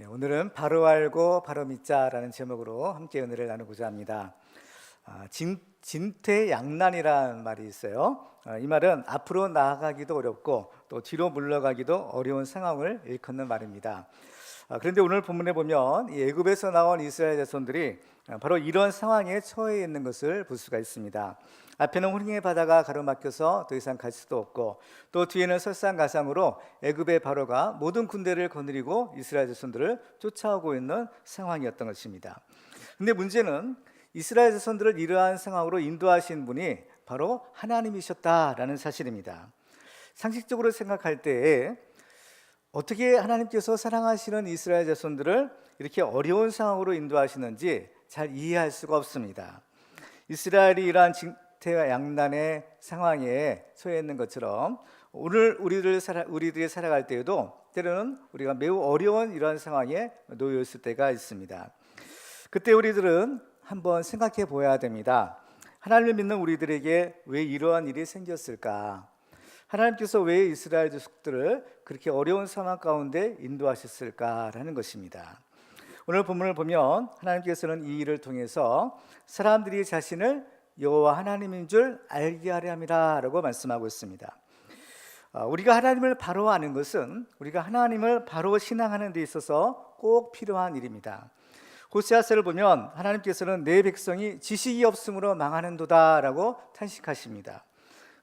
오늘은 바로 알고 바로 믿자라는 제목으로 함께 은혜를 나누고자 합니다. 진퇴양난이라는 말이 있어요. 이 말은 앞으로 나아가기도 어렵고 또 뒤로 물러가기도 어려운 상황을 일컫는 말입니다. 그런데 오늘 본문에 보면 이 애굽에서 나온 이스라엘 자손들이 바로 이런 상황에 처해 있는 것을 볼 수가 있습니다. 앞에는 홍해 바다가 가로막혀서 더 이상 갈 수도 없고, 또 뒤에는 설상가상으로 애굽의 바로가 모든 군대를 거느리고 이스라엘 자손들을 쫓아오고 있는 상황이었던 것입니다. 그런데 문제는 이스라엘 자손들을 이러한 상황으로 인도하신 분이 바로 하나님이셨다라는 사실입니다. 상식적으로 생각할 때 어떻게 하나님께서 사랑하시는 이스라엘 자손들을 이렇게 어려운 상황으로 인도하시는지 잘 이해할 수가 없습니다. 이스라엘이 이러한 진퇴양난의 상황에 처해 있는 것처럼 오늘 우리들이 살아갈 때에도 때로는 우리가 매우 어려운 이러한 상황에 놓여 있을 때가 있습니다. 그때 우리들은 한번 생각해 보아야 됩니다. 하나님을 믿는 우리들에게 왜 이러한 일이 생겼을까? 하나님께서 왜 이스라엘 자손들을 그렇게 어려운 상황 가운데 인도하셨을까라는 것입니다. 오늘 본문을 보면 하나님께서는 이 일을 통해서 사람들이 자신을 여호와 하나님인 줄 알게 하려 함이라고 말씀하고 있습니다. 우리가 하나님을 바로 아는 것은 우리가 하나님을 바로 신앙하는 데 있어서 꼭 필요한 일입니다. 호세아서를 보면 하나님께서는 내 백성이 지식이 없으므로 망하는도다라고 탄식하십니다.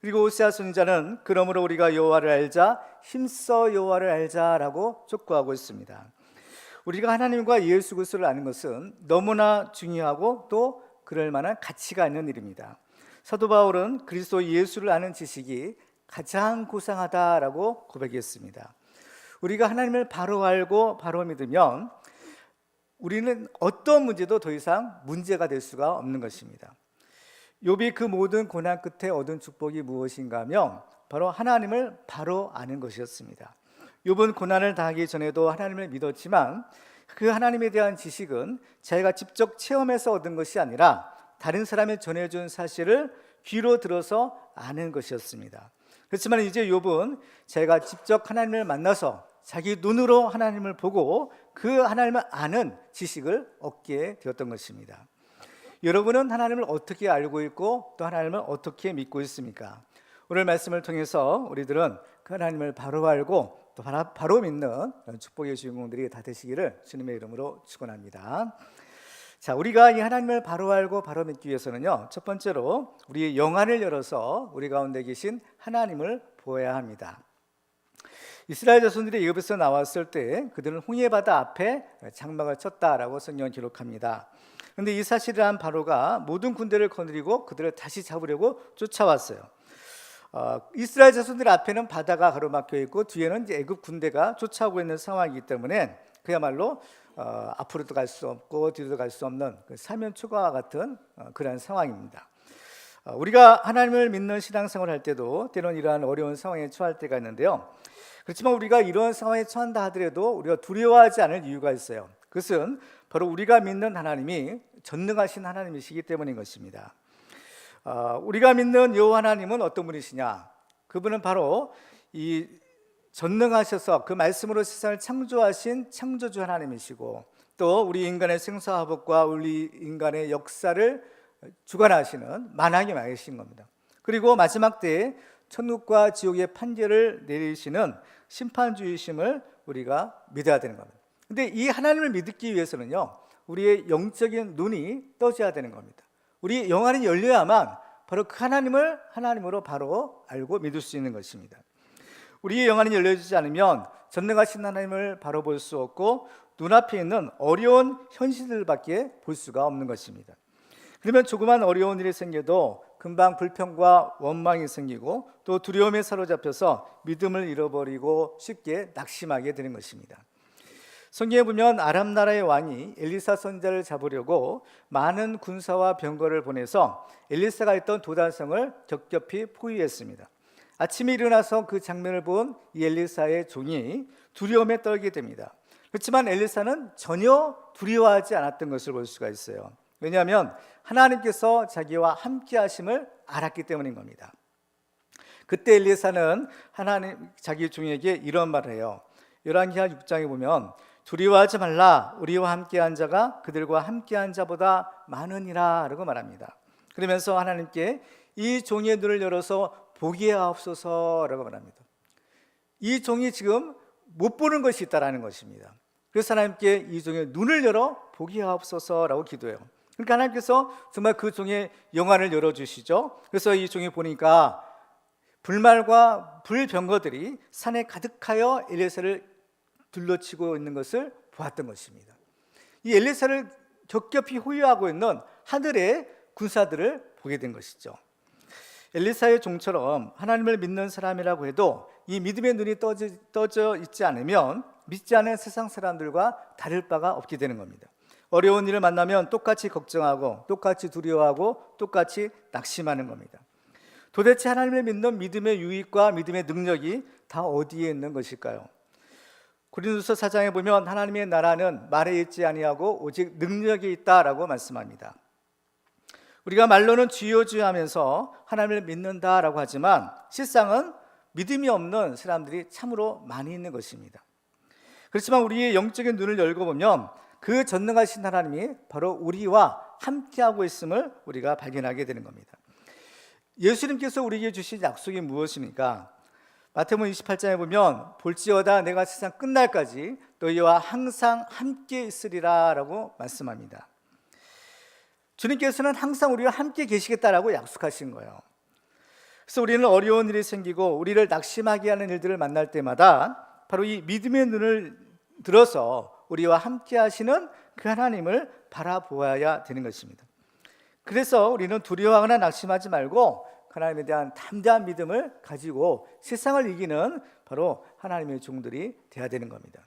그리고 호세아 선지자는 그러므로 우리가 여호와를 알자, 힘써 여호와를 알자라고 촉구하고 있습니다. 우리가 하나님과 예수 그리스도를 아는 것은 너무나 중요하고 또 그럴 만한 가치가 있는 일입니다. 사도 바울은 그리스도 예수를 아는 지식이 가장 고상하다라고 고백했습니다. 우리가 하나님을 바로 알고 바로 믿으면 우리는 어떤 문제도 더 이상 문제가 될 수가 없는 것입니다. 욥이 그 모든 고난 끝에 얻은 축복이 무엇인가 하면 바로 하나님을 바로 아는 것이었습니다. 욥은 고난을 당하기 전에도 하나님을 믿었지만 그 하나님에 대한 지식은 자기가 직접 체험해서 얻은 것이 아니라 다른 사람이 전해준 사실을 귀로 들어서 아는 것이었습니다. 그렇지만 이제 욥은 자기가 직접 하나님을 만나서 자기 눈으로 하나님을 보고 그 하나님을 아는 지식을 얻게 되었던 것입니다. 여러분은 하나님을 어떻게 알고 있고 또 하나님을 어떻게 믿고 있습니까? 오늘 말씀을 통해서 우리들은 그 하나님을 바로 알고 또 바로 믿는 축복의 주인공들이 다 되시기를 주님의 이름으로 축원합니다. 자, 우리가 이 하나님을 바로 알고 바로 믿기 위해서는요, 첫 번째로 우리의 영안을 열어서 우리 가운데 계신 하나님을 보아야 합니다. 이스라엘 자손들이 애굽에서 나왔을 때 그들은 홍해 바다 앞에 장막을 쳤다라고 성경은 기록합니다. 그런데 이 사실을 한 바로가 모든 군대를 거느리고 그들을 다시 잡으려고 쫓아왔어요. 이스라엘 자손들 앞에는 바다가 가로막혀 있고 뒤에는 이제 애굽 군대가 쫓아오고 있는 상황이기 때문에 그야말로 앞으로도 갈 수 없고 뒤로도 갈 수 없는 그 사면초가와 같은 그런 상황입니다. 우리가 하나님을 믿는 신앙생활을 할 때도 때로는 이러한 어려운 상황에 처할 때가 있는데요. 그렇지만 우리가 이런 상황에 처한다 하더라도 우리가 두려워하지 않을 이유가 있어요. 그것은 바로 우리가 믿는 하나님이 전능하신 하나님이시기 때문인 것입니다. 우리가 믿는 여호와 하나님은 어떤 분이시냐? 그분은 바로 이 전능하셔서 그 말씀으로 세상을 창조하신 창조주 하나님이시고 또 우리 인간의 생사화복과 우리 인간의 역사를 주관하시는 만왕의 왕이신 겁니다. 그리고 마지막 때에 천국과 지옥의 판결을 내리시는 심판주이심을 우리가 믿어야 되는 겁니다. 근데 이 하나님을 믿기 위해서는요, 우리의 영적인 눈이 떠져야 되는 겁니다. 우리 영안이 열려야만 바로 그 하나님을 하나님으로 바로 알고 믿을 수 있는 것입니다. 우리의 영안이 열려지지 않으면 전능하신 하나님을 바로 볼 수 없고 눈앞에 있는 어려운 현실들밖에 볼 수가 없는 것입니다. 그러면 조그만 어려운 일이 생겨도 금방 불평과 원망이 생기고 또 두려움에 사로잡혀서 믿음을 잃어버리고 쉽게 낙심하게 되는 것입니다. 성경에 보면 아람 나라의 왕이 엘리사 선지자를 잡으려고 많은 군사와 병거를 보내서 엘리사가 있던 도단성을 겹겹이 포위했습니다. 아침에 일어나서 그 장면을 본 이 엘리사의 종이 두려움에 떨게 됩니다. 그렇지만 엘리사는 전혀 두려워하지 않았던 것을 볼 수가 있어요. 왜냐하면 하나님께서 자기와 함께 하심을 알았기 때문인 겁니다. 그때 엘리사는 하나님 자기 종에게 이런 말을 해요. 열왕기하 6장에 보면 두려워하지 말라. 우리와 함께한 자가 그들과 함께한 자보다 많으니라 라고 말합니다. 그러면서 하나님께 이 종의 눈을 열어서 보게 하옵소서라고 말합니다. 이 종이 지금 못 보는 것이 있다라는 것입니다. 그래서 하나님께 이 종의 눈을 열어 보게 하옵소서라고 기도해요. 그러니까 하나님께서 정말 그 종의 영안을 열어주시죠. 그래서 이 종이 보니까 불말과 불병거들이 산에 가득하여 엘리사를 둘러치고 있는 것을 보았던 것입니다. 이 엘리사를 겹겹이 호위하고 있는 하늘의 군사들을 보게 된 것이죠. 엘리사의 종처럼 하나님을 믿는 사람이라고 해도 이 믿음의 눈이 떠져 있지 않으면 믿지 않은 세상 사람들과 다를 바가 없게 되는 겁니다. 어려운 일을 만나면 똑같이 걱정하고 똑같이 두려워하고 똑같이 낙심하는 겁니다. 도대체 하나님을 믿는 믿음의 유익과 믿음의 능력이 다 어디에 있는 것일까요? 고린도서 4장에 보면 하나님의 나라는 말에 있지 아니하고 오직 능력이 있다라고 말씀합니다. 우리가 말로는 주여 주여 하면서 하나님을 믿는다라고 하지만 실상은 믿음이 없는 사람들이 참으로 많이 있는 것입니다. 그렇지만 우리의 영적인 눈을 열고 보면 그 전능하신 하나님이 바로 우리와 함께하고 있음을 우리가 발견하게 되는 겁니다. 예수님께서 우리에게 주신 약속이 무엇입니까? 마태복음 28장에 보면 볼지어다 내가 세상 끝날까지 너희와 항상 함께 있으리라 라고 말씀합니다. 주님께서는 항상 우리와 함께 계시겠다라고 약속하신 거예요. 그래서 우리는 어려운 일이 생기고 우리를 낙심하게 하는 일들을 만날 때마다 바로 이 믿음의 눈을 들어서 우리와 함께 하시는 그 하나님을 바라보아야 되는 것입니다. 그래서 우리는 두려워하거나 낙심하지 말고 하나님에 대한 담대한 믿음을 가지고 세상을 이기는 바로 하나님의 종들이 되어야 되는 겁니다.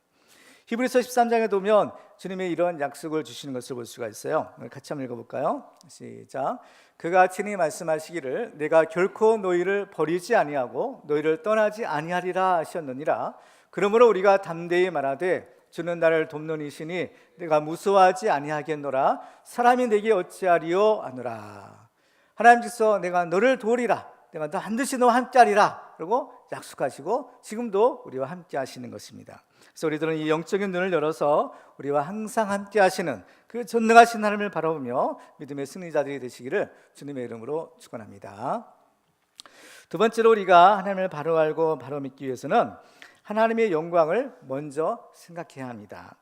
히브리서 13장에 보면 주님의 이런 약속을 주시는 것을 볼 수가 있어요. 같이 한번 읽어볼까요? 시작. 그가 친히 말씀하시기를 내가 결코 너희를 버리지 아니하고 너희를 떠나지 아니하리라 하셨느니라. 그러므로 우리가 담대히 말하되 주는 나를 돕는 이시니 내가 무서워하지 아니하겠노라. 사람이 내게 어찌하리요 하노라. 하나님께서 내가 너를 도우리라. 내가 반드시 너와 함께하리라. 그리고 약속하시고 지금도 우리와 함께 하시는 것입니다. 그래서 우리들은 이 영적인 눈을 열어서 우리와 항상 함께 하시는 그 전능하신 하나님을 바라보며 믿음의 승리자들이 되시기를 주님의 이름으로 축원합니다. 두 번째로 우리가 하나님을 바로 알고 바로 믿기 위해서는 하나님의 영광을 먼저 생각해야 합니다.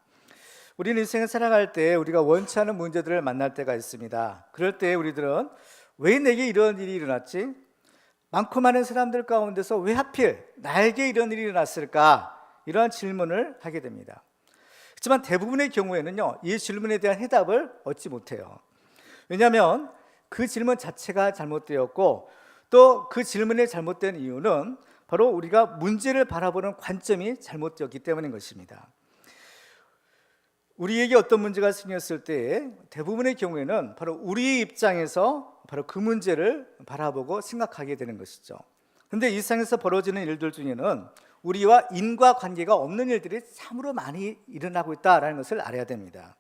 우리는 인생을 살아갈 때 우리가 원치 않은 문제들을 만날 때가 있습니다. 그럴 때 우리들은 왜 내게 이런 일이 일어났지? 많고 많은 사람들 가운데서 왜 하필 나에게 이런 일이 일어났을까? 이러한 질문을 하게 됩니다. 하지만 대부분의 경우에는요, 이 질문에 대한 해답을 얻지 못해요. 왜냐하면 그 질문 자체가 잘못되었고 또 그 질문의 잘못된 이유는 바로 우리가 문제를 바라보는 관점이 잘못되었기 때문인 것입니다. 우리에게 어떤 문제가 생겼을 때 대부분의 경우에는 바로 우리의 입장에서 바로 그 문제를 바라보고 생각하게 되는 것이죠. 그런데 일상에서 벌어지는 일들 중에는 우리와 인과관계가 없는 일들이 참으로 많이 일어나고 있다는 것을 알아야 됩니다.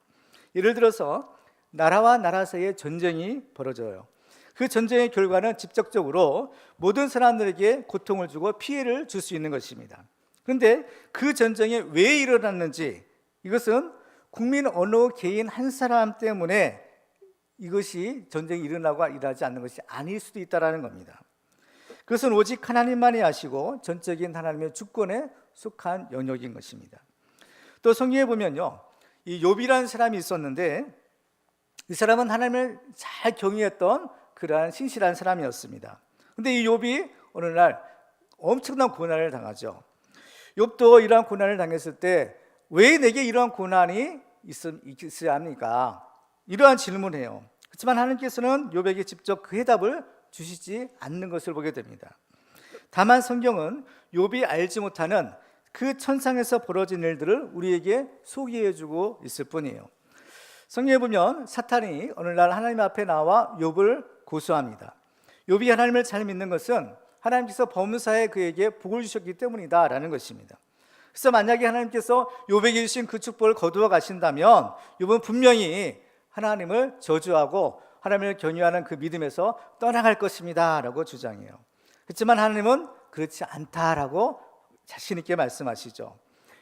예를 들어서 나라와 나라 사이에 전쟁이 벌어져요. 그 전쟁의 결과는 직접적으로 모든 사람들에게 고통을 주고 피해를 줄 수 있는 것입니다. 그런데 그 전쟁이 왜 일어났는지, 이것은 국민 어느 개인 한 사람 때문에 이것이 전쟁이 일어나고 일어나지 않는 것이 아닐 수도 있다는 겁니다. 그것은 오직 하나님만이 아시고 전적인 하나님의 주권에 속한 영역인 것입니다. 또 성경에 보면요, 이 욥이라는 사람이 있었는데 이 사람은 하나님을 잘 경외했던 그러한 신실한 사람이었습니다. 그런데 이 욥이 어느 날 엄청난 고난을 당하죠. 욥도 이러한 고난을 당했을 때 왜 내게 이러한 고난이 있어야 합니까? 이러한 질문을 해요. 그렇지만 하나님께서는 욥에게 직접 그 해답을 주시지 않는 것을 보게 됩니다. 다만 성경은 욥이 알지 못하는 그 천상에서 벌어진 일들을 우리에게 소개해주고 있을 뿐이에요. 성경에 보면 사탄이 어느 날 하나님 앞에 나와 욥을 고소합니다. 욥이 하나님을 잘 믿는 것은 하나님께서 범사에 그에게 복을 주셨기 때문이다라는 것입니다. 그래서 만약에 하나님께서 욥에게 주신 그 축복을 거두어 가신다면 욥은 분명히 하나님을 저주하고 하나님을 경외하는 그 믿음에서 떠나갈 것입니다 라고 주장해요. 그렇지만 하나님은 그렇지 않다라고 자신 있게 말씀하시죠.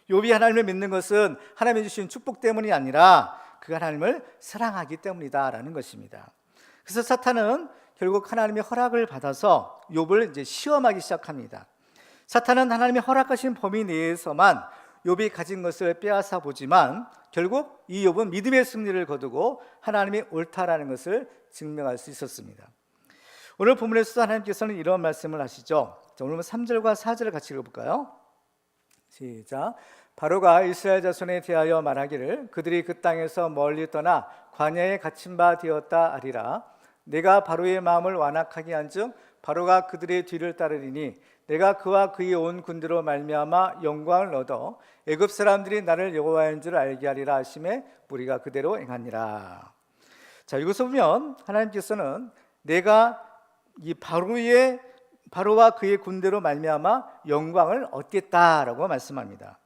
욥이 하나님을 믿는 것은 하나님이 주신 축복 때문이 아니라 그 하나님을 사랑하기 때문이다라는 것입니다. 그래서 사탄은 결국 하나님의 허락을 받아서 욥을 이제 시험하기 시작합니다. 사탄은 하나님의 허락하신 범위 내에서만 욥이 가진 것을 빼앗아 보지만 결국 이 욥은 믿음의 승리를 거두고 하나님이 옳다라는 것을 증명할 수 있었습니다. 오늘 본문에서 하나님께서는 이런 말씀을 하시죠. 자, 오늘 3절과 4절을 같이 읽어볼까요? 시작. 바로가 이스라엘 자손에 대하여 말하기를 그들이 그 땅에서 멀리 떠나 광야에 갇힌 바 되었다 하리라. 내가 바로의 마음을 완악하게 한즉 바로가 그들의 뒤를 따르리니 내가 그와 그의 온 군대로 말미암아 영광을 얻어 애굽 사람들이 나를 여호와인 줄 알게 하리라 하심에 우리가 그대로 행하니라. 자, 이것을 보면 하나님께서는 내가 이 바로와 그의 군대로 말미암아 영광을 얻겠다라고 말씀합니다.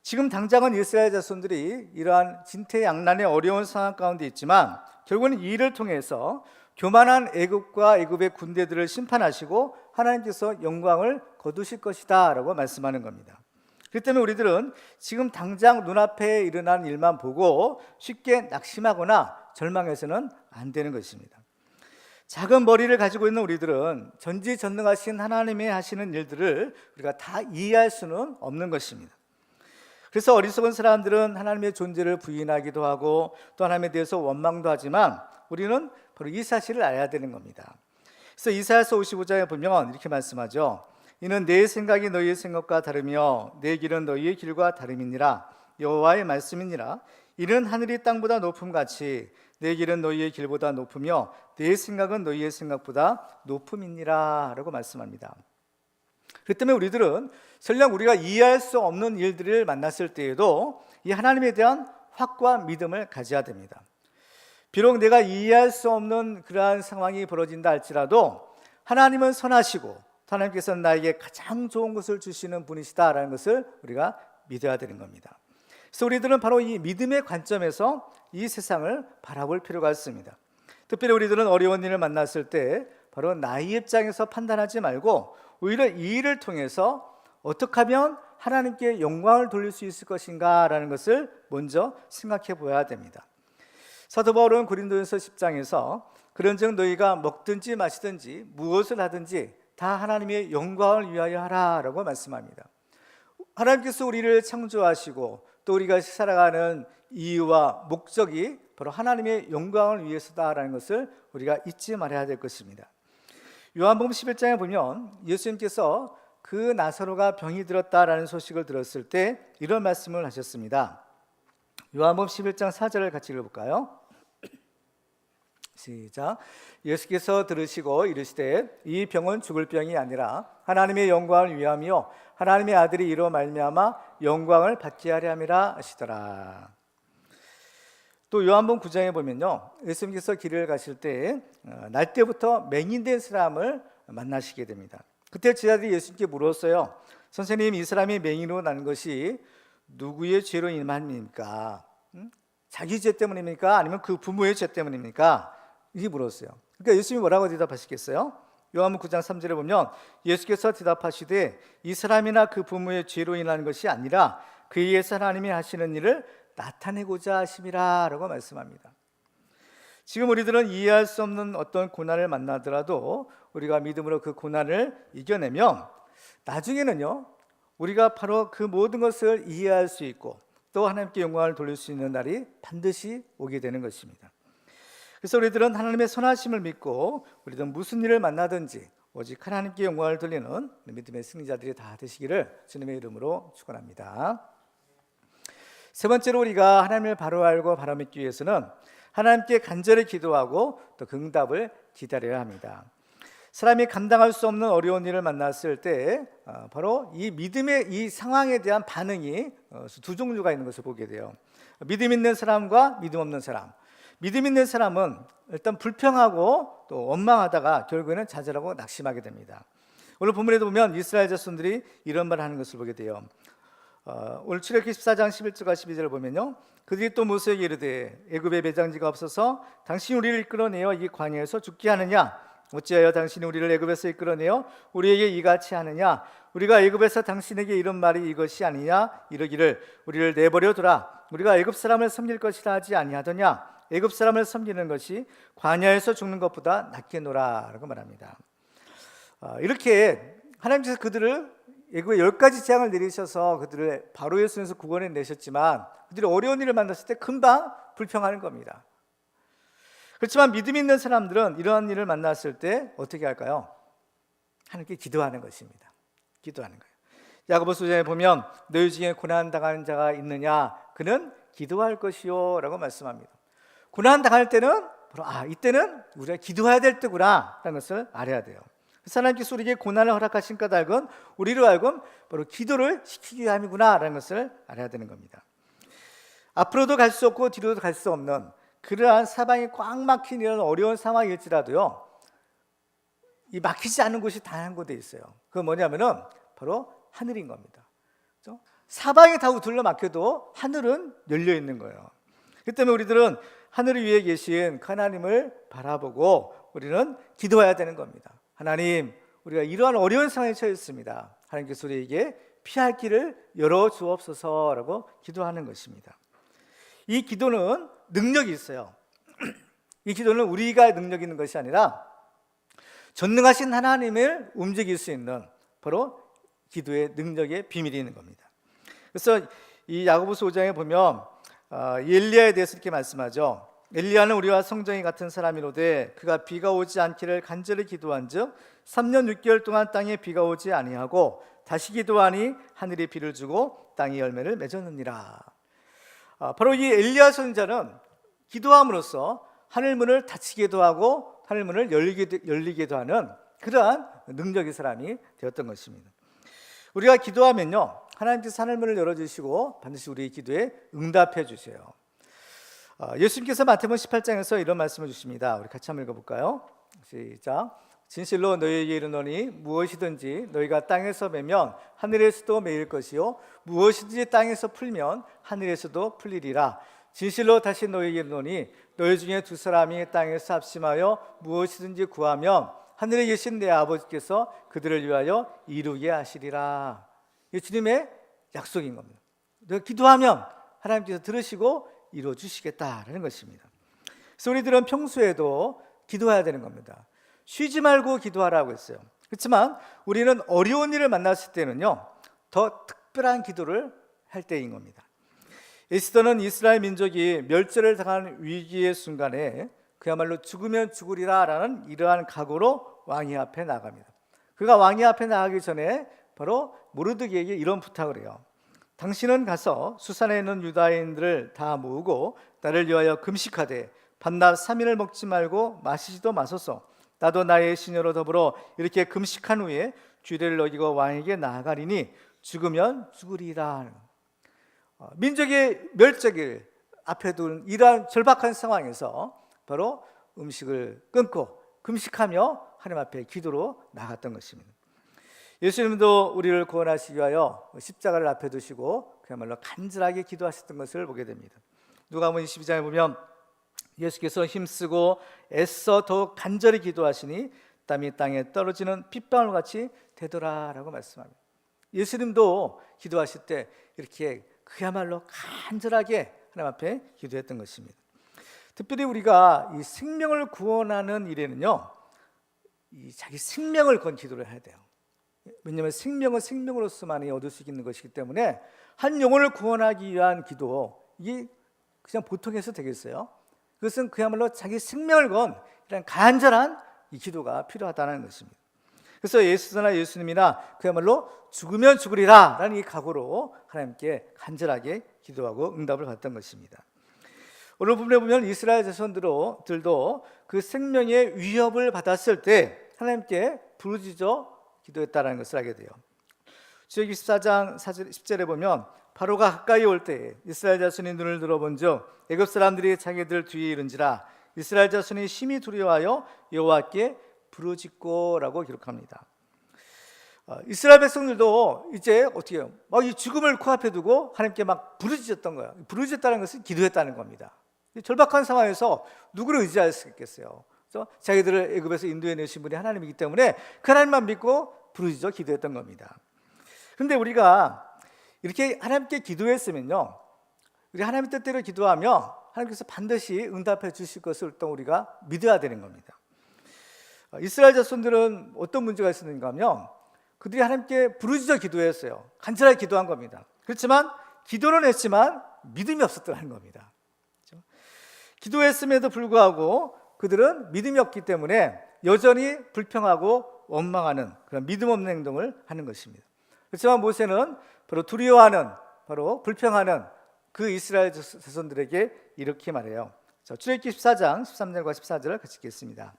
지금 당장은 이스라엘 자손들이 이러한 진퇴양난의 어려운 상황 가운데 있지만 결국은 이 일을 통해서 교만한 애굽과 애굽의 군대들을 심판하시고 하나님께서 영광을 거두실 것이다 라고 말씀하는 겁니다. 그렇기 때문에 우리들은 지금 당장 눈앞에 일어난 일만 보고 쉽게 낙심하거나 절망해서는 안 되는 것입니다. 작은 머리를 가지고 있는 우리들은 전지전능하신 하나님이 하시는 일들을 우리가 다 이해할 수는 없는 것입니다. 그래서 어리석은 사람들은 하나님의 존재를 부인하기도 하고 또 하나님에 대해서 원망도 하지만 우리는 바로 이 사실을 알아야 되는 겁니다. 그래서 이사야서 55장에 보면 이렇게 말씀하죠. 이는 내 생각이 너희의 생각과 다르며 내 길은 너희의 길과 다름이니라. 여호와의 말씀이니라. 이는 하늘이 땅보다 높음같이 내 길은 너희의 길보다 높으며 내 생각은 너희의 생각보다 높음이니라 라고 말씀합니다. 그렇기 때문에 우리들은 설령 우리가 이해할 수 없는 일들을 만났을 때에도 이 하나님에 대한 확고한 믿음을 가져야 됩니다. 비록 내가 이해할 수 없는 그러한 상황이 벌어진다 할지라도 하나님은 선하시고 하나님께서는 나에게 가장 좋은 것을 주시는 분이시다라는 것을 우리가 믿어야 되는 겁니다. 그래서 우리들은 바로 이 믿음의 관점에서 이 세상을 바라볼 필요가 있습니다. 특별히 우리들은 어려운 일을 만났을 때 바로 나의 입장에서 판단하지 말고 오히려 이 일을 통해서 어떻게 하면 하나님께 영광을 돌릴 수 있을 것인가라는 것을 먼저 생각해 보아야 됩니다. 사도 바울은 고린도전서 10장에서 그런즉 너희가 먹든지 마시든지 무엇을 하든지 다 하나님의 영광을 위하여 하라라고 말씀합니다. 하나님께서 우리를 창조하시고 또 우리가 살아가는 이유와 목적이 바로 하나님의 영광을 위해서다라는 것을 우리가 잊지 말아야 될 것입니다. 요한복음 11장에 보면 예수님께서 그 나사로가 병이 들었다라는 소식을 들었을 때 이런 말씀을 하셨습니다. 요한복음 11장 4절을 같이 읽어볼까요? 시작. 예수께서 들으시고 이르시되 이 병은 죽을 병이 아니라 하나님의 영광을 위하며 하나님의 아들이 이로 말미암아 영광을 받게 하려 함이라 하시더라. 또 요한복음 9장에 보면요, 예수님께서 길을 가실 때 날때부터 맹인된 사람을 만나시게 됩니다. 그때 제자들이 예수님께 물었어요. 선생님, 이 사람이 맹인으로 난 것이 누구의 죄로 인함입니까? 자기 죄 때문입니까? 아니면 그 부모의 죄 때문입니까? 이렇게 물었어요. 그러니까 예수님이 뭐라고 대답하시겠어요? 요한복음 9장 3절에 보면 예수께서 대답하시되 이 사람이나 그 부모의 죄로 인한 것이 아니라 그에 의해서 하나님이 하시는 일을 나타내고자 하심이라 라고 말씀합니다. 지금 우리들은 이해할 수 없는 어떤 고난을 만나더라도 우리가 믿음으로 그 고난을 이겨내면 나중에는요, 우리가 바로 그 모든 것을 이해할 수 있고 또 하나님께 영광을 돌릴 수 있는 날이 반드시 오게 되는 것입니다. 그래서 우리들은 하나님의 선하심을 믿고 우리들은 무슨 일을 만나든지 오직 하나님께 영광을 돌리는 믿음의 승리자들이 다 되시기를 주님의 이름으로 축원합니다. 세 번째로 우리가 하나님을 바로 알고 바로 믿기 위해서는 하나님께 간절히 기도하고 또 그 응답을 기다려야 합니다. 사람이 감당할 수 없는 어려운 일을 만났을 때 바로 이 믿음의 이 상황에 대한 반응이 두 종류가 있는 것을 보게 돼요. 믿음 있는 사람과 믿음 없는 사람. 믿음 있는 사람은 일단 불평하고 또 원망하다가 결국에는 좌절하고 낙심하게 됩니다. 오늘 본문에도 보면 이스라엘 자손들이 이런 말을 하는 것을 보게 돼요. 오늘 출애굽기 14장 11절과 12절을 보면요, 그들이 또 모세에게 이르되 애굽에 매장지가 없어서 당신이 우리를 이끌어내어 이 광야에서 죽게 하느냐? 어찌하여 당신이 우리를 애굽에서 이끌어내어 우리에게 이같이 하느냐? 우리가 애굽에서 당신에게 이런 말이 이것이 아니냐 이르기를 우리를 내버려 두라 우리가 애굽 사람을 섬길 것이라 하지 아니하더냐 애굽 사람을 섬기는 것이 광야에서 죽는 것보다 낫겠노라라고 말합니다. 이렇게 하나님께서 그들을 애굽에 10가지 재앙을 내리셔서 그들을 바로의 손에서 구원해 내셨지만 그들이 어려운 일을 만났을 때 금방 불평하는 겁니다. 그렇지만 믿음 있는 사람들은 이러한 일을 만났을 때 어떻게 할까요? 하나님께 기도하는 것입니다. 기도하는 거예요. 야고보서 5장에 보면 너희 중에 고난 당하는 자가 있느냐 그는 기도할 것이요 라고 말씀합니다. 고난 당할 때는 바로 이때는 우리가 기도해야 될 때구나 라는 것을 알아야 돼요. 하나님께서 우리에게 고난을 허락하신 까닭은 우리로 하여금 바로 기도를 시키기 위함이구나 라는 것을 알아야 되는 겁니다. 앞으로도 갈 수 없고 뒤로도 갈 수 없는 그러한 사방이 꽉 막힌 이런 어려운 상황일지라도요 이 막히지 않은 곳이 단 한 곳에 있어요. 그건 뭐냐면은 바로 하늘인 겁니다. 그렇죠? 사방이 다 둘러 막혀도 하늘은 열려 있는 거예요. 그 때문에 우리들은 하늘 위에 계신 하나님을 바라보고 우리는 기도해야 되는 겁니다. 하나님, 우리가 이러한 어려운 상황에 처해 있습니다. 하나님께서 우리에게 피할 길을 열어 주옵소서라고 기도하는 것입니다. 이 기도는 능력이 있어요. 이 기도는 우리가 능력 있는 것이 아니라 전능하신 하나님을 움직일 수 있는 바로 기도의 능력의 비밀이 있는 겁니다. 그래서 이 야고보서 5장에 보면 엘리야에 대해서 이렇게 말씀하죠. 엘리야는 우리와 성정이 같은 사람이로되 그가 비가 오지 않기를 간절히 기도한즉 3년 6개월 동안 땅에 비가 오지 아니하고 다시 기도하니 하늘이 비를 주고 땅이 열매를 맺었느니라. 바로 이 엘리야 선지자는 기도함으로써 하늘 문을 닫히기도 하고 하늘 문을 열리기도 하는 그러한 능력의 사람이 되었던 것입니다. 우리가 기도하면요 하나님께서 하늘 문을 열어주시고 반드시 우리의 기도에 응답해 주세요. 예수님께서 마태복음 18장에서 이런 말씀을 주십니다. 우리 같이 한번 읽어볼까요? 시작. 진실로 너희에게 이르노니 무엇이든지 너희가 땅에서 매면 하늘에서도 매일 것이요 무엇이든지 땅에서 풀면 하늘에서도 풀리리라. 진실로 다시 너희에게 이르노니 너희 중에 두 사람이 땅에서 합심하여 무엇이든지 구하면 하늘에 계신 내 아버지께서 그들을 위하여 이루게 하시리라. 이 주님의 약속인 겁니다. 너희가 기도하면 하나님께서 들으시고 이루어 주시겠다라는 것입니다. 그래서 우리들은 평소에도 기도해야 되는 겁니다. 쉬지 말고 기도하라고 했어요. 그렇지만 우리는 어려운 일을 만났을 때는요 더 특별한 기도를 할 때인 겁니다. 에스더는 이스라엘 민족이 멸절을 당하는 위기의 순간에 그야말로 죽으면 죽으리라라는 이러한 각오로 왕위 앞에 나갑니다. 그가 왕위 앞에 나가기 전에 바로 모르드게에게 이런 부탁을 해요. 당신은 가서 수산에 있는 유다인들을 다 모으고 나를 위하여 금식하되 밤낮 3일을 먹지 말고 마시지도 마소서. 나도 나의 시녀로 더불어 이렇게 금식한 후에 주례를 어기고 왕에게 나아가리니 죽으면 죽으리라. 민족의 멸절을 앞에 둔 이러한 절박한 상황에서 바로 음식을 끊고 금식하며 하나님 앞에 기도로 나갔던 것입니다. 예수님도 우리를 구원하시기 위하여 십자가를 앞에 두시고 그야말로 간절하게 기도하셨던 것을 보게 됩니다. 누가복음 22장에 보면 예수께서 힘쓰고 애써 더욱 간절히 기도하시니 땀이 땅에 떨어지는 핏방울 같이 되더라라고 말씀합니다. 예수님도 기도하실 때 이렇게 그야말로 간절하게 하나님 앞에 기도했던 것입니다. 특별히 우리가 이 생명을 구원하는 일에는요 이 자기 생명을 건 기도를 해야 돼요. 왜냐하면 생명은 생명으로서만이 얻을 수 있는 것이기 때문에 한 영혼을 구원하기 위한 기도 이게 그냥 보통에서 되겠어요? 그것은 그야말로 자기 생명을 건 이런 간절한 이 기도가 필요하다는 것입니다. 그래서 예수나 예수님이나 그야말로 죽으면 죽으리라 라는 이 각오로 하나님께 간절하게 기도하고 응답을 받던 것입니다. 오늘 부분에 보면 이스라엘 자손들도 그 생명의 위협을 받았을 때 하나님께 부르짖어 기도했다는 것을 알게 돼요. 출애굽기 14장 10절에 보면 바로가 가까이 올 때에 이스라엘 자손이 눈을 들어본즉 애굽 사람들이 자기들 뒤에 이른지라 이스라엘 자손이 심히 두려워하여 여호와께 부르짖고라고 기록합니다. 이스라엘 백성들도 이제 어떻게 해요? 막 이 죽음을 코앞에 두고 하나님께 막 부르짖었던 거예요. 부르짖었다는 것은 기도했다는 겁니다. 절박한 상황에서 누구를 의지할 수 있겠어요? 그래서 자기들을 애굽에서 인도해 내신 분이 하나님이기 때문에 그 하나님만 믿고 부르짖어 기도했던 겁니다. 그런데 우리가 이렇게 하나님께 기도했으면요, 우리 하나님 뜻대로 기도하며 하나님께서 반드시 응답해 주실 것을 또 우리가 믿어야 되는 겁니다. 이스라엘 자손들은 어떤 문제가 있었는가 하면 그들이 하나님께 부르짖어 기도했어요. 간절하게 기도한 겁니다. 그렇지만 기도는 했지만 믿음이 없었다는 겁니다. 그렇죠? 기도했음에도 불구하고 그들은 믿음이 없기 때문에 여전히 불평하고 원망하는 그런 믿음 없는 행동을 하는 것입니다. 그렇지만 모세는 바로 두려워하는, 바로 불평하는 그 이스라엘 자손들에게 이렇게 말해요. 자, 출애굽기 14장 13절과 14절을 같이 읽겠습니다.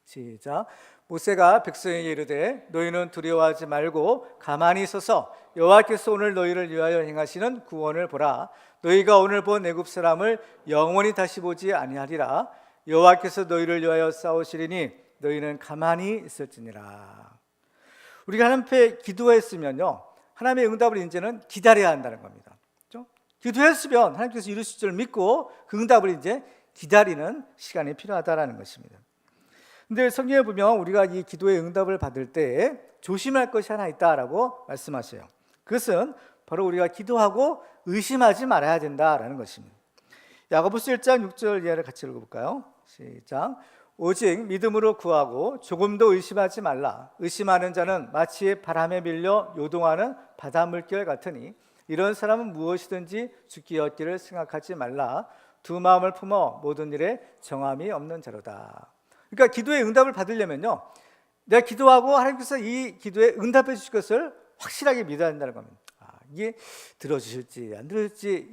시작. 모세가 백성에게 이르되 너희는 두려워하지 말고 가만히 있어서 여호와께서 오늘 너희를 위하여 행하시는 구원을 보라. 너희가 오늘 본 애굽 사람을 영원히 다시 보지 아니하리라. 여호와께서 너희를 위하여 싸우시리니 너희는 가만히 있을지니라. 우리가 하나님 앞에 기도했으면요, 하나님의 응답을 이제는 기다려야 한다는 겁니다. 그렇죠? 기도했으면 하나님께서 이루실 줄 믿고 그 응답을 이제 기다리는 시간이 필요하다라는 것입니다. 근데 성경에 보면 우리가 이 기도의 응답을 받을 때 조심할 것이 하나 있다라고 말씀하셔요. 그것은 바로 우리가 기도하고 의심하지 말아야 된다라는 것입니다. 야고보서 1장 6절 이하를 같이 읽어볼까요? 시작. 오직 믿음으로 구하고 조금도 의심하지 말라. 의심하는 자는 마치 바람에 밀려 요동하는 바다 물결 같으니 이런 사람은 무엇이든지 죽기 얻기를 생각하지 말라. 두 마음을 품어 모든 일에 정함이 없는 자로다. 그러니까 기도의 응답을 받으려면요, 내가 기도하고 하나님께서 이 기도에 응답해 주실 것을 확실하게 믿어야 한다는 겁니다. 이게 들어주실지 안 들어줄지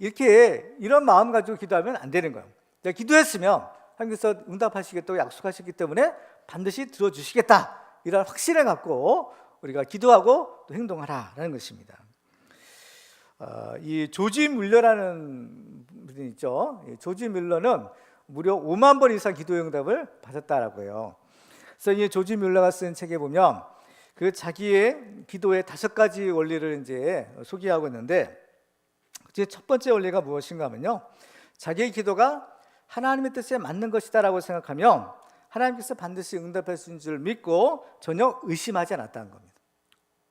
이런 마음 가지고 기도하면 안 되는 거예요. 내가 기도했으면 하나님께서 응답하시겠다고 약속하셨기 때문에 반드시 들어주시겠다, 이런 확신을 갖고 우리가 기도하고 또 행동하라라는 것입니다. 이 조지 뮬러라는 분이 있죠. 조지 뮬러는 무려 5만 번 이상 기도의 응답을 받았다라고 해요. 그래서 이 조지 뮬러가 쓴 책에 보면 그 자기의 기도의 5가지 원리를 이제 소개하고 있는데, 제 첫 번째 원리가 무엇인가 하면요, 자기의 기도가 하나님의 뜻에 맞는 것이다라고 생각하면 하나님께서 반드시 응답할 수 있는 줄 믿고 전혀 의심하지 않았다는 겁니다.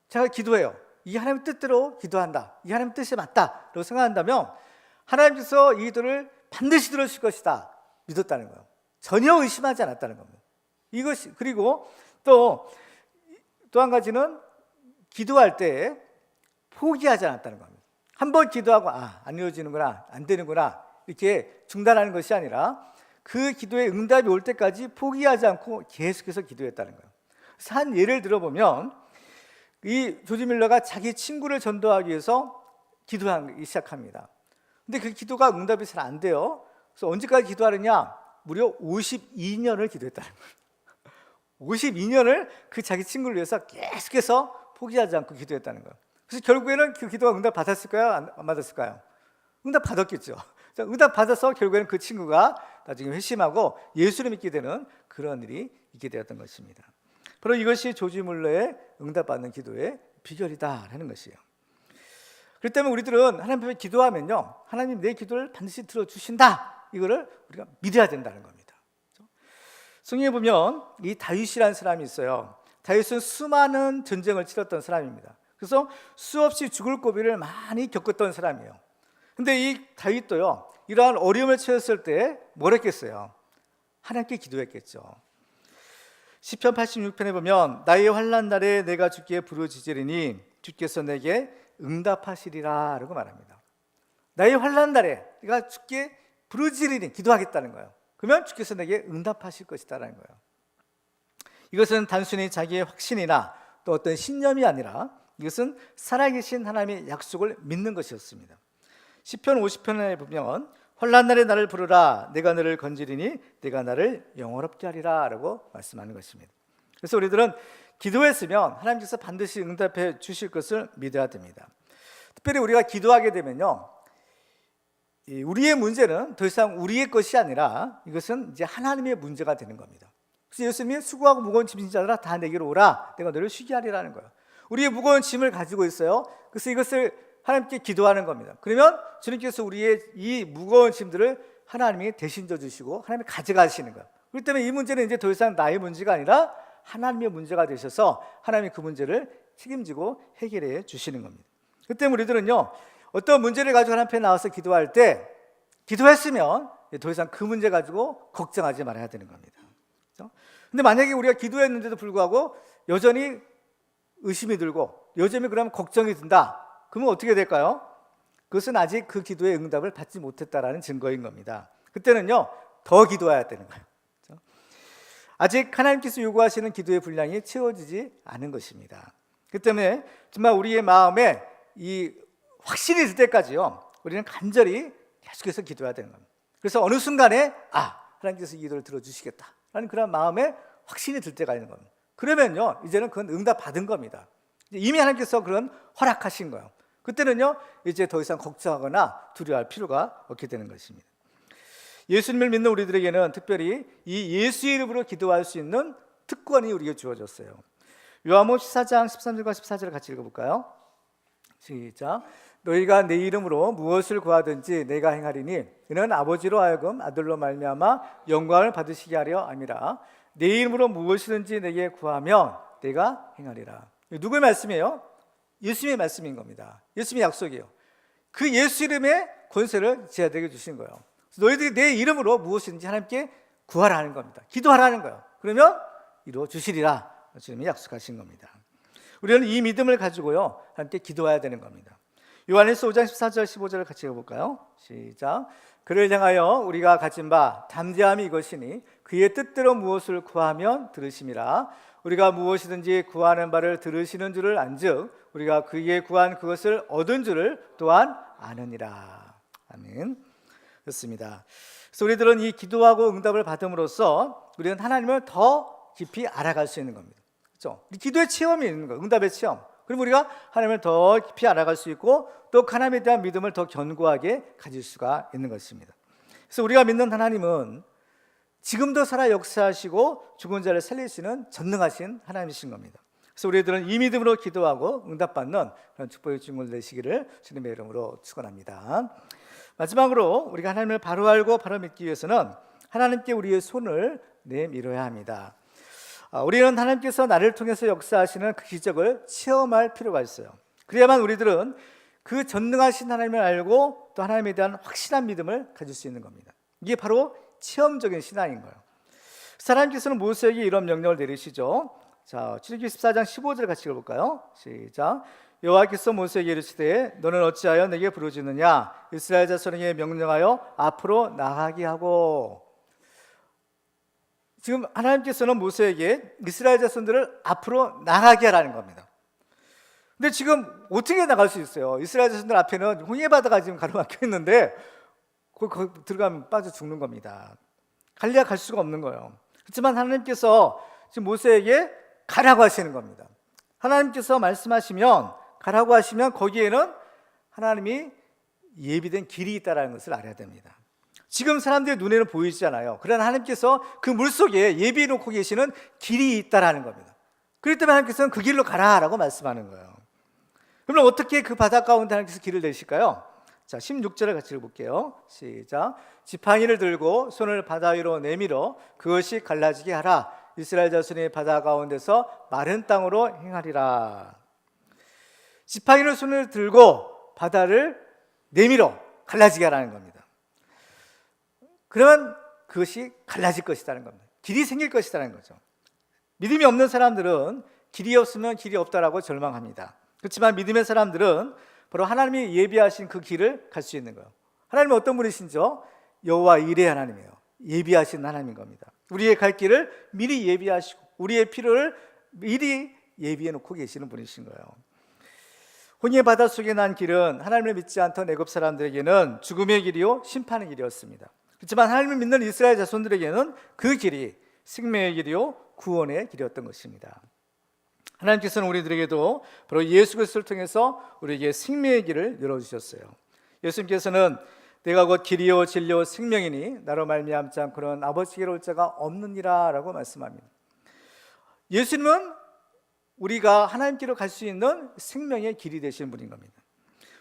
제가 기도해요. 이게 하나님의 뜻대로 기도한다, 이게 하나님의 뜻이 맞다라고 생각한다면 하나님께서 이 기도를 반드시 들어주실 것이다 믿었다는 거예요. 전혀 의심하지 않았다는 겁니다. 이것이, 그리고 또 한 가지는 기도할 때 포기하지 않았다는 겁니다. 한번 기도하고 안 이루어지는구나, 안 되는구나 이렇게 중단하는 것이 아니라 그 기도의 응답이 올 때까지 포기하지 않고 계속해서 기도했다는 거예요. 그래서 한 예를 들어보면 이 조지 밀러가 자기 친구를 전도하기 위해서 기도하기 시작합니다. 근데 그 기도가 응답이 잘 안 돼요. 그래서 언제까지 기도하느냐? 무려 52년을 기도했다는 거예요. 52년을 그 자기 친구를 위해서 계속해서 포기하지 않고 기도했다는 거예요. 그래서 결국에는 그 기도가 응답 받았을까요? 안 받았을까요? 응답 받았겠죠. 응답 받아서 결국에는 그 친구가 나중에 회심하고 예수를 믿게 되는 그런 일이 있게 되었던 것입니다. 바로 이것이 조지 뮬러의 응답받는 기도의 비결이다라는 것이에요. 그렇기 때문에 우리들은 하나님 앞에 기도하면요, 하나님 내 기도를 반드시 들어주신다, 이거를 우리가 믿어야 된다는 겁니다. 성경에 보면 이 다윗이라는 사람이 있어요. 다윗은 수많은 전쟁을 치렀던 사람입니다. 그래서 수없이 죽을 고비를 많이 겪었던 사람이에요. 근데 이 다윗도요, 이러한 어려움을 처했을 때 뭘 했겠어요? 하나님께 기도했겠죠. 시편 86편에 보면 나의 환난 날에 내가 주께 부르짖으리니 주께서 내게 응답하시리라 라고 말합니다. 나의 환난 날에 내가 주께 부르짖으리니 기도하겠다는 거예요. 그러면 주께서 내게 응답하실 것이다라는 거예요. 이것은 단순히 자기의 확신이나 또 어떤 신념이 아니라 이것은 살아계신 하나님의 약속을 믿는 것이었습니다. 시편 50편에 보면 환난 날에 나를 부르라, 내가 너를 건지리니 내가 나를 영원롭게 하리라 라고 말씀하는 것입니다. 그래서 우리들은 기도했으면 하나님께서 반드시 응답해 주실 것을 믿어야 됩니다. 특별히 우리가 기도하게 되면요, 우리의 문제는 더 이상 우리의 것이 아니라 이것은 이제 하나님의 문제가 되는 겁니다. 그래서 예수님이 수고하고 무거운 짐진 자들아 다 내게로 오라, 내가 너를 쉬게 하리라는 거예요. 우리의 무거운 짐을 가지고 있어요. 그래서 이것을 하나님께 기도하는 겁니다. 그러면 주님께서 우리의 이 무거운 짐들을 하나님이 대신 져주시고 하나님이 가져가시는 거예요. 그렇기 때문에 이 문제는 이제 더 이상 나의 문제가 아니라 하나님의 문제가 되셔서 하나님이 그 문제를 책임지고 해결해 주시는 겁니다. 그때 우리들은요, 어떤 문제를 가지고 하나님 앞에 나와서 기도할 때 기도했으면 더 이상 그 문제 가지고 걱정하지 말아야 되는 겁니다. 그렇죠? 근데 만약에 우리가 기도했는데도 불구하고 여전히 의심이 들고 여전히 그러면 걱정이 든다, 그러면 어떻게 될까요? 그것은 아직 그 기도의 응답을 받지 못했다라는 증거인 겁니다. 그때는요, 더 기도해야 되는 거예요. 그렇죠? 아직 하나님께서 요구하시는 기도의 분량이 채워지지 않은 것입니다. 그 때문에 정말 우리의 마음에 이 확신이 들 때까지요, 우리는 간절히 계속해서 기도해야 되는 겁니다. 그래서 어느 순간에 하나님께서 이 기도를 들어주시겠다라는 그런 마음에 확신이 들 때가 있는 겁니다. 그러면요, 이제는 그건 응답 받은 겁니다. 이미 하나님께서 그런 허락하신 거예요. 그때는요, 이제 더 이상 걱정하거나 두려워할 필요가 없게 되는 것입니다. 예수님을 믿는 우리들에게는 특별히 이 예수의 이름으로 기도할 수 있는 특권이 우리에게 주어졌어요. 요한복음 14장 13절과 14절을 같이 읽어볼까요? 시작. 너희가 내 이름으로 무엇을 구하든지 내가 행하리니 이는 아버지로 하여금 아들로 말미암아 영광을 받으시게 하려 함이라. 내 이름으로 무엇이든지 내게 구하면 내가 행하리라. 누구의 말씀이에요? 예수님의 말씀인 겁니다. 예수님의 약속이에요. 그 예수 이름의 권세를 제자들에게 주신 거예요. 너희들이 내 이름으로 무엇이든지 하나님께 구하라는 겁니다. 기도하라는 거예요. 그러면 이루어 주시리라 주님이 약속하신 겁니다. 우리는 이 믿음을 가지고요, 함께 기도해야 되는 겁니다. 요한일서 5장 14절 15절을 같이 읽어볼까요? 시작. 그를 향하여 우리가 가진 바 담대함이 이것이니 그의 뜻대로 무엇을 구하면 들으심이라. 우리가 무엇이든지 구하는 바를 들으시는 줄을 안즉 우리가 그의 구한 그것을 얻은 줄을 또한 아느니라. 아멘. 그렇습니다. 그래서 우리들은 이 기도하고 응답을 받음으로써 우리는 하나님을 더 깊이 알아갈 수 있는 겁니다. 그렇죠? 기도의 체험이 있는 거예요. 응답의 체험. 그럼 우리가 하나님을 더 깊이 알아갈 수 있고 또 하나님에 대한 믿음을 더 견고하게 가질 수가 있는 것입니다. 그래서 우리가 믿는 하나님은 지금도 살아 역사하시고 죽은 자를 살리시는 전능하신 하나님이신 겁니다. 그래서 우리들은 이 믿음으로 기도하고 응답받는 그런 축복의 주인공 되시기를 주님의 이름으로 축원합니다. 마지막으로 우리가 하나님을 바로 알고 바로 믿기 위해서는 하나님께 우리의 손을 내밀어야 합니다. 우리는 하나님께서 나를 통해서 역사하시는 그 기적을 체험할 필요가 있어요. 그래야만 우리들은 그 전능하신 하나님을 알고 또 하나님에 대한 확실한 믿음을 가질 수 있는 겁니다. 이게 바로 체험적인 신앙인 거예요. 하나님께서는 모세에게 이런 명령을 내리시죠. 자, 출애굽기 14장 15절을 같이 읽어볼까요? 시작. 여호와께서 모세에게 이르시되 너는 어찌하여 내게 부르짖느냐? 이스라엘 자손에게 명령하여 앞으로 나가게 하고. 지금 하나님께서는 모세에게 이스라엘 자손들을 앞으로 나가게 하라는 겁니다. 근데 지금 어떻게 나갈 수 있어요? 이스라엘 자손들 앞에는 홍해바다가 지금 가로막혀 있는데 거기 들어가면 빠져 죽는 겁니다. 갈래야 갈 수가 없는 거예요. 그렇지만 하나님께서 지금 모세에게 가라고 하시는 겁니다. 하나님께서 말씀하시면 가라고 하시면 거기에는 하나님이 예비된 길이 있다는 것을 알아야 됩니다. 지금 사람들의 눈에는 보이잖아요. 그러나 하나님께서 그 물속에 예비해 놓고 계시는 길이 있다는 겁니다. 그렇기 때문에 하나님께서는 그 길로 가라라고 말씀하는 거예요. 그럼 어떻게 그 바다 가운데 하나님께서 길을 내실까요? 자, 16절을 같이 읽어볼게요. 시작. 지팡이를 들고 손을 바다 위로 내밀어 그것이 갈라지게 하라. 이스라엘 자손이 바다 가운데서 마른 땅으로 행하리라. 지팡이를 손을 들고 바다를 내밀어 갈라지게 하라는 겁니다. 그러면 그것이 갈라질 것이라는 겁니다. 길이 생길 것이라는 거죠. 믿음이 없는 사람들은 길이 없으면 길이 없다라고 절망합니다. 그렇지만 믿음의 사람들은 바로 하나님이 예비하신 그 길을 갈 수 있는 거예요. 하나님은 어떤 분이신지요? 여호와 이레 하나님이에요. 예비하신 하나님인 겁니다. 우리의 갈 길을 미리 예비하시고 우리의 필요를 미리 예비해 놓고 계시는 분이신 거예요. 홍해 바다 속에 난 길은 하나님을 믿지 않던 애굽 사람들에게는 죽음의 길이요 심판의 길이었습니다. 그렇지만 하나님을 믿는 이스라엘 자손들에게는 그 길이 생명의 길이요 구원의 길이었던 것입니다. 하나님께서는 우리들에게도 바로 예수 그리스도를 통해서 우리에게 생명의 길을 열어주셨어요. 예수님께서는 내가 곧 길이요 진리요 생명이니 나로 말미암지 않고는 아버지께로 올 자가 없느니라 라고 말씀합니다. 예수님은 우리가 하나님께로 갈 수 있는 생명의 길이 되신 분인 겁니다.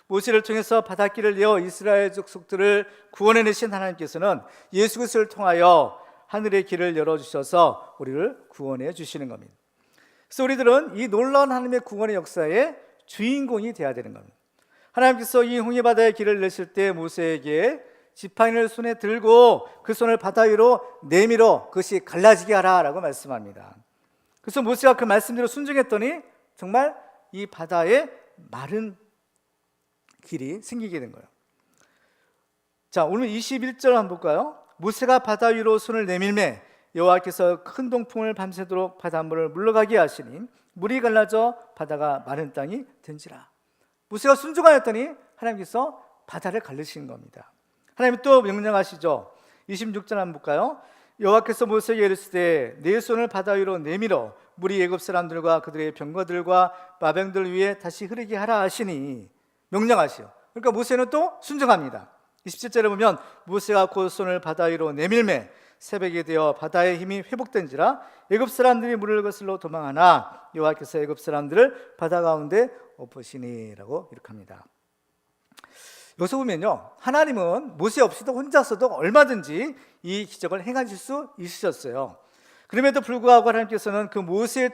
모세를 통해서 바닷길을 내어 이스라엘 족속들을 구원해내신 하나님께서는 예수 그리스도를 통하여 하늘의 길을 열어주셔서 우리를 구원해 주시는 겁니다. 그래서 우리들은 이 놀라운 하나님의 구원의 역사의 주인공이 되어야 되는 겁니다. 하나님께서 이 홍해바다의 길을 내실 때 모세에게 지팡이를 손에 들고 그 손을 바다 위로 내밀어 그것이 갈라지게 하라라고 말씀합니다. 그래서 모세가 그 말씀대로 순종했더니 정말 이 바다에 마른 길이 생기게 된 거예요. 자, 오늘 21절 한번 볼까요? 모세가 바다 위로 손을 내밀매 여호와께서 큰 동풍을 밤새도록 바닷물을 물러가게 하시니 물이 갈라져 바다가 마른 땅이 된지라. 모세가 순종하였더니 하나님께서 바다를 갈르시는 겁니다. 하나님이 또 명령하시죠. 26절 한번 볼까요? 여호와께서 모세에게 이르시되 네 손을 바다 위로 내밀어 물이 애굽 사람들과 그들의 병거들과 마병들 위에 다시 흐르게 하라 하시니 명령하시오. 그러니까 모세는 또 순종합니다. 27절에 보면 모세가 곧 손을 바다 위로 내밀매 새벽이 되어 바다의 힘이 회복된지라 애굽 사람들이 물을 거슬러 도망하나 여호와께서 애굽 사람들을 바다 가운데 엎으시니라고 기록합니다. 여기서 보면요, 하나님은 모세 없이도 혼자서도 얼마든지 이 기적을 행하실 수 있으셨어요. 그럼에도 불구하고 하나님께서는 그 모세의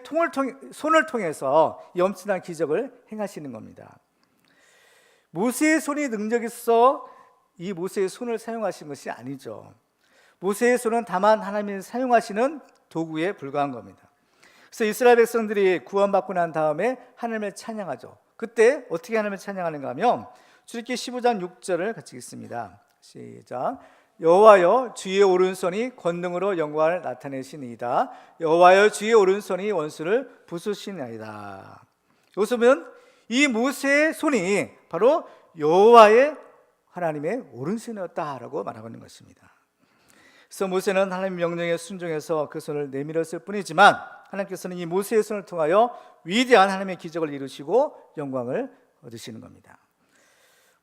손을 통해서 이 엄청난 기적을 행하시는 겁니다. 모세의 손이 능력이 있어 이 모세의 손을 사용하신 것이 아니죠. 모세의 손은 다만 하나님이 사용하시는 도구에 불과한 겁니다. 그래서 이스라엘 백성들이 구원받고 난 다음에 하나님을 찬양하죠. 그때 어떻게 하나님을 찬양하는가 하면 출애굽기 15장 6절을 같이 읽습니다. 시작. 여호와여 주의 오른손이 권능으로 영광을 나타내시니이다. 여호와여 주의 오른손이 원수를 부수시나이다. 여기서 보면 이 모세의 손이 바로 여호와의 하나님의 오른손이었다라고 말하고 있는 것입니다. 그래서 모세는 하나님 명령에 순종해서 그 손을 내밀었을 뿐이지만 하나님께서는 이 모세의 손을 통하여 위대한 하나님의 기적을 이루시고 영광을 얻으시는 겁니다.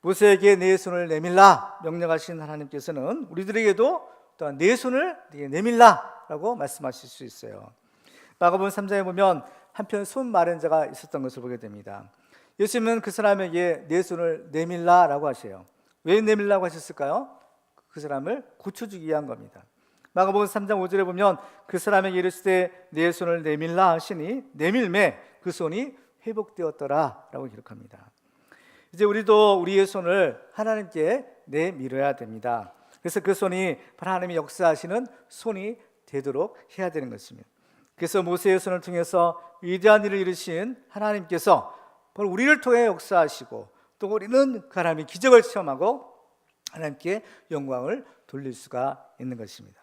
모세에게 내 손을 내밀라 명령하신 하나님께서는 우리들에게도 또한 내 손을 내밀라라고 말씀하실 수 있어요. 마가복음 3장에 보면 한편 손 마른 자가 있었던 것을 보게 됩니다. 예수님은 그 사람에게 내 손을 내밀라라고 하셔요. 왜 내밀라고 하셨을까요? 그 사람을 고쳐주기 위한 겁니다. 마가복음 3장 5절에 보면 그 사람에게 이르시되 내 손을 내밀라 하시니 내밀매 그 손이 회복되었더라라고 기록합니다. 이제 우리도 우리의 손을 하나님께 내밀어야 됩니다. 그래서 그 손이 바로 하나님이 역사하시는 손이 되도록 해야 되는 것입니다. 그래서 모세의 손을 통해서 위대한 일을 이루신 하나님께서 바로 우리를 통해 역사하시고 또 우리는 그 하나님의 기적을 체험하고 하나님께 영광을 돌릴 수가 있는 것입니다.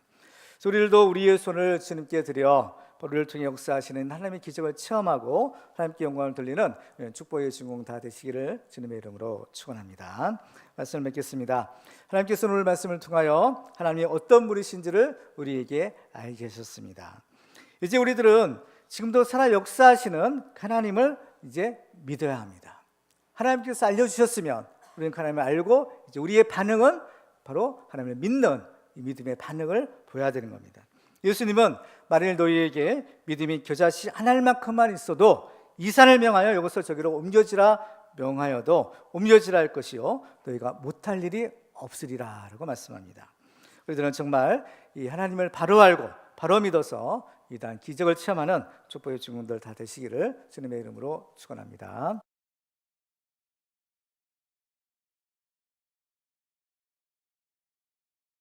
그래서 우리들도 우리의 손을 주님께 드려 우리를 통해 역사하시는 하나님의 기적을 체험하고 하나님께 영광을 돌리는 축복의 주인공 다 되시기를 주님의 이름으로 축원합니다. 말씀을 맺겠습니다. 하나님께서 오늘 말씀을 통하여 하나님이 어떤 분이신지를 우리에게 알게 하셨습니다. 이제 우리들은 지금도 살아 역사하시는 하나님을 이제 믿어야 합니다. 하나님께서 알려주셨으면 우리는 하나님을 알고 이제 우리의 반응은 바로 하나님을 믿는 이 믿음의 반응을 보여야 되는 겁니다. 예수님은 만일 너희에게 믿음이 겨자씨 한 알만큼만 있어도 이 산을 명하여 이것을 저기로 옮겨지라 명하여도 옮겨지라 할 것이요 너희가 못할 일이 없으리라 라고 말씀합니다. 우리들은 정말 이 하나님을 바로 알고 바로 믿어서 이러한 기적을 체험하는 축복의 주민들 다 되시기를 주님의 이름으로 축원합니다.